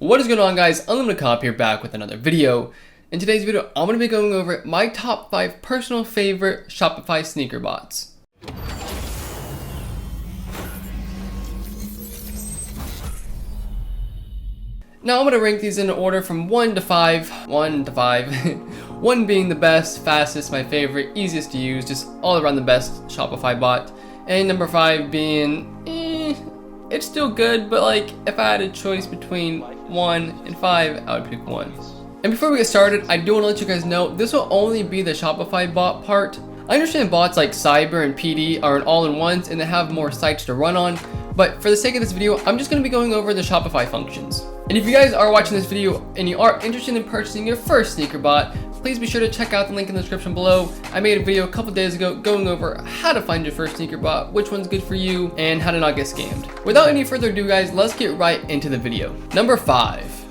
What is going on, guys? Unlimited Cop here, back with another video. In today's video, I'm going to be going over my top 5 personal favorite Shopify sneaker bots. Now I'm going to rank these in order from 1 to 5. 1 to 5. 1 being the best, fastest, my favorite, easiest to use, just all around the best Shopify bot. And number 5 being, it's still good, but like if I had a choice between 1 and 5, I would pick 1. And before we get started, I do want to let you guys know this will only be the Shopify bot part. I understand bots like Cyber and PD are an all-in-ones and they have more sites to run on, but for the sake of this video, I'm just going to be going over the Shopify functions. And if you guys are watching this video and you are interested in purchasing your first sneaker bot, please be sure to check out the link in the description below. I made a video a couple days ago going over how to find your first sneaker bot, which one's good for you, and how to not get scammed. Without any further ado, guys, let's get right into the video. Number 5.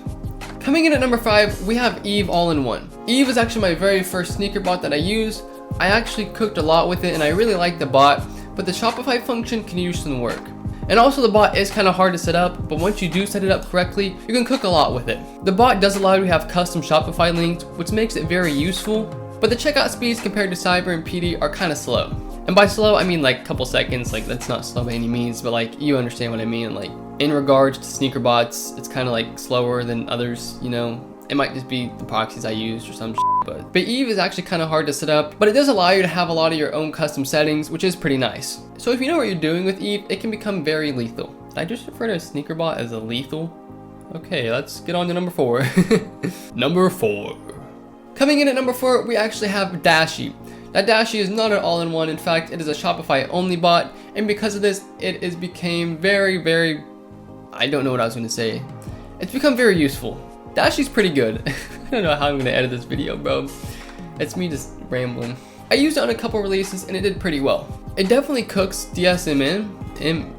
Coming in at number 5, we have Eve All-in-One. Eve is actually my very first sneaker bot that I used. I actually cooked a lot with it and I really like the bot, but the Shopify function can use some work. And also the bot is kind of hard to set up, but once you do set it up correctly, you can cook a lot with it. The bot does allow you to have custom Shopify links, which makes it very useful, but the checkout speeds compared to Cyber and PD are kind of slow. And by slow, I mean like a couple seconds, like that's not slow by any means, but like you understand what I mean. Like in regards to sneaker bots, it's kind of like slower than others, you know. It might just be the proxies I used or some shit, but Eve is actually kind of hard to set up, but it does allow you to have a lot of your own custom settings, which is pretty nice. So if you know what you're doing with Eve, it can become very lethal. Did I just refer to a sneaker bot as a lethal? Okay, let's get on to number 4. Number 4. Coming in at number 4, we actually have Dashi. Now Dashi is not an all-in-one. In fact, it is a Shopify only bot, and because of this, it became very, I don't know what I was going to say. It's become very useful. Dashi's pretty good. I don't know how I'm gonna edit this video, bro. It's me just rambling. I used it on a couple releases and it did pretty well. It definitely cooks DSM and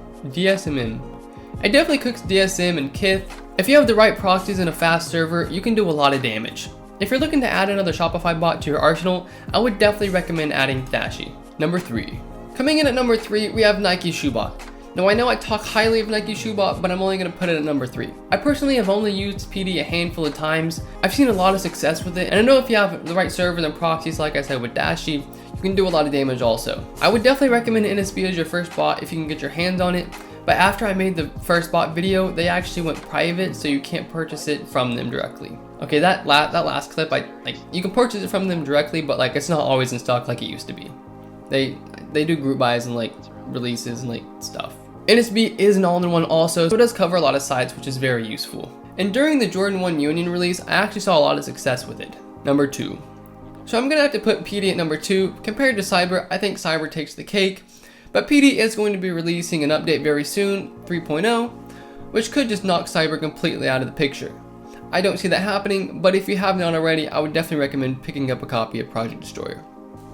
Kith. If you have the right proxies and a fast server, you can do a lot of damage. If you're looking to add another Shopify bot to your arsenal, I would definitely recommend adding Dashi. Number 3. Coming in at number 3, we have Nike Shoebot. Now I know I talk highly of Nike Shoebot, but I'm only going to put it at number 3. I personally have only used PD a handful of times. I've seen a lot of success with it, and I know if you have the right servers and proxies, like I said with Dashi, you can do a lot of damage also. I would definitely recommend NSB as your first bot if you can get your hands on it, but after I made the first bot video, they actually went private, so you can't purchase it from them directly. Okay, that last clip, you can purchase it from them directly, but like it's not always in stock like it used to be. They do group buys and like releases and like stuff. NSB is an all-in-one also, so it does cover a lot of sites, which is very useful. And during the Jordan 1 Union release, I actually saw a lot of success with it. Number 2. So I'm gonna have to put PD at number 2. Compared to Cyber, I think Cyber takes the cake, but PD is going to be releasing an update very soon, 3.0, which could just knock Cyber completely out of the picture. I don't see that happening, but if you haven't already, I would definitely recommend picking up a copy of Project Destroyer.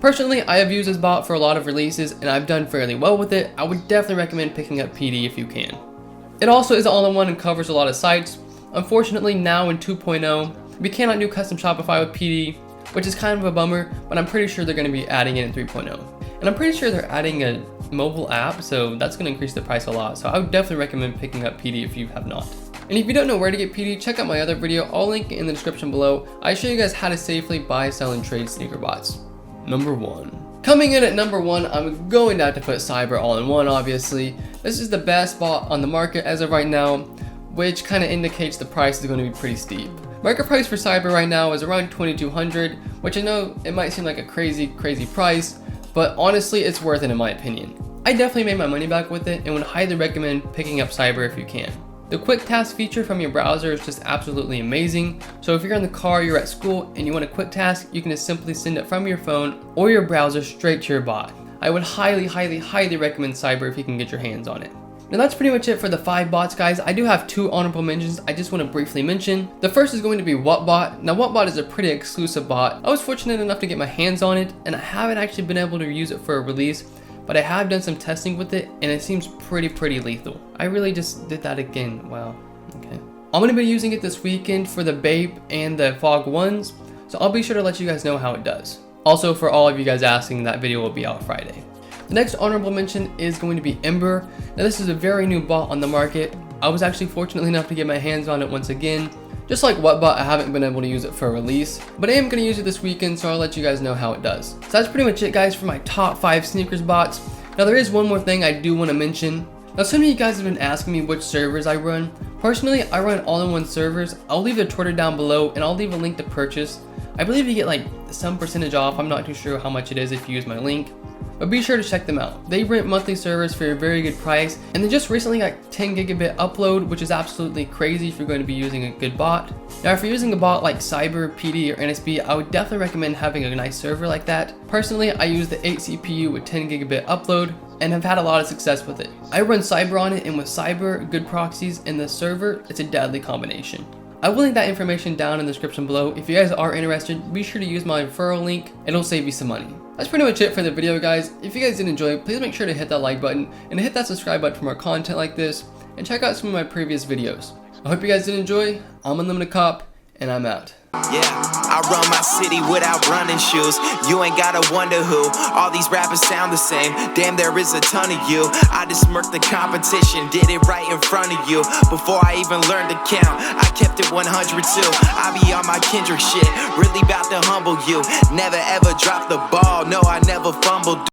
Personally, I have used this bot for a lot of releases and I've done fairly well with it. I would definitely recommend picking up PD if you can. It also is all-in-one and covers a lot of sites. Unfortunately, now in 2.0, we cannot do custom Shopify with PD, which is kind of a bummer, but I'm pretty sure they're going to be adding it in 3.0. And I'm pretty sure they're adding a mobile app, so that's going to increase the price a lot. So I would definitely recommend picking up PD if you have not. And if you don't know where to get PD, check out my other video. I'll link it in the description below. I show you guys how to safely buy, sell, and trade sneaker bots. Number 1. Coming in at number 1, I'm going to have to put Cyber All-in-One, obviously. This is the best bot on the market as of right now, which kind of indicates the price is going to be pretty steep. Market price for Cyber right now is around $2,200, which I know it might seem like a crazy price, but honestly, it's worth it in my opinion. I definitely made my money back with it and would highly recommend picking up Cyber if you can. The quick task feature from your browser is just absolutely amazing. So if you're in the car, you're at school, and you want a quick task, you can just simply send it from your phone or your browser straight to your bot. I would highly recommend Cyber if you can get your hands on it. Now that's pretty much it for the 5 bots, guys. I do have 2 honorable mentions I just want to briefly mention. The first is going to be WhatBot. Now WhatBot is a pretty exclusive bot. I was fortunate enough to get my hands on it, and I haven't actually been able to use it for a release, but I have done some testing with it and it seems pretty lethal. I really just did that again. Wow. Okay. I'm going to be using it this weekend for the Bape and the Fog ones, so I'll be sure to let you guys know how it does. Also, for all of you guys asking, that video will be out Friday. The next honorable mention is going to be Ember. Now this is a very new bot on the market. I was actually fortunate enough to get my hands on it once again. Just like Whatbot, I haven't been able to use it for a release, but I am going to use it this weekend, so I'll let you guys know how it does. So that's pretty much it, guys, for my top 5 sneakers bots. Now there is one more thing I do want to mention. Now some of you guys have been asking me which servers I run. Personally, I run all-in-one servers. I'll leave the Twitter down below, and I'll leave a link to purchase. I believe you get like some percentage off. I'm not too sure how much it is if you use my link, but be sure to check them out. They rent monthly servers for a very good price, and they just recently got 10 gigabit upload, which is absolutely crazy if you're going to be using a good bot. Now if you're using a bot like Cyber, PD, or NSB, I would definitely recommend having a nice server like that. Personally, I use the 8 CPU with 10 gigabit upload and have had a lot of success with it. I run Cyber on it, and with Cyber, good proxies, and the server, it's a deadly combination. I will link that information down in the description below. If you guys are interested, be sure to use my referral link. It'll save you some money. That's pretty much it for the video, guys. If you guys did enjoy, please make sure to hit that like button and hit that subscribe button for more content like this, and check out some of my previous videos. I hope you guys did enjoy. I'm Unlimited Cop, and I'm out. Yeah, I run my city without running shoes. You ain't gotta wonder who. All these rappers sound the same. Damn, there is a ton of you. I just smirked the competition, did it right in front of you. Before I even learned to count, I kept it 100 too. I be on my Kendrick shit, really bout to humble you. Never ever drop the ball, no, I never fumbled.